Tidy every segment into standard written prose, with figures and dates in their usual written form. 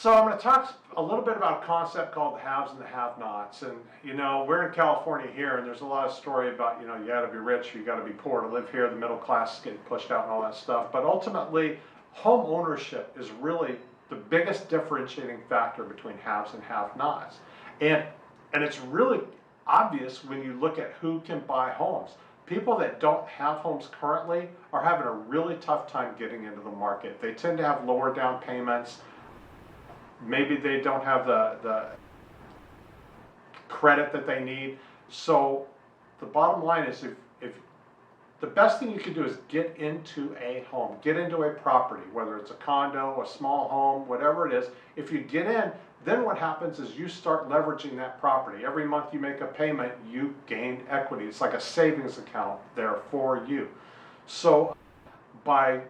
So I'm going to talk a little bit about a concept called the haves and the have-nots. And we're in California here, and there's a lot of story about you got to be rich, you got to be poor to live here. The middle class is getting pushed out and all that stuff. But ultimately, home ownership is really the biggest differentiating factor between haves and have-nots. And it's really obvious when you look at who can buy homes. People that don't have homes currently are having a really tough time getting into the market. They tend to have lower down payments. Maybe they don't have the credit that they need. So the bottom line is if the best thing you can do is get into a home, get into a property, whether it's a condo, a small home, whatever it is. If you get in, then what happens is you start leveraging that property. Every month you make a payment, you gain equity. It's like a savings account there for you. So by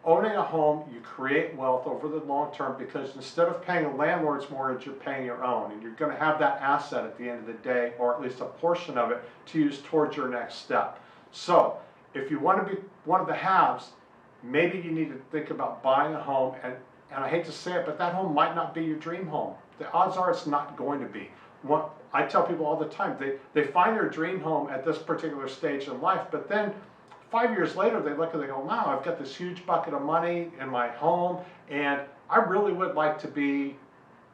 owning a home, you create wealth over the long term, because instead of paying a landlord's mortgage, you're paying your own, and you're going to have that asset at the end of the day, or at least a portion of it, to use towards your next step. So if you want to be one of the haves, maybe you need to think about buying a home, and I hate to say it, but that home might not be your dream home. The odds are it's not going to be. I tell people all the time, they find their dream home at this particular stage in life, but then 5 years later, they look and they go, wow, I've got this huge bucket of money in my home, and I really would like to be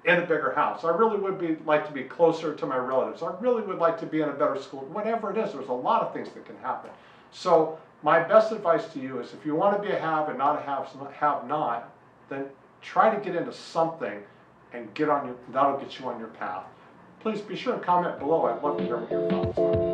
in a bigger house. I really would like to be closer to my relatives. I really would like to be in a better school. Whatever it is, there's a lot of things that can happen. So my best advice to you is, if you want to be a have and not a have not, then try to get into something and that'll get you on your path. Please be sure to comment below. I'd love to hear what your thoughts are.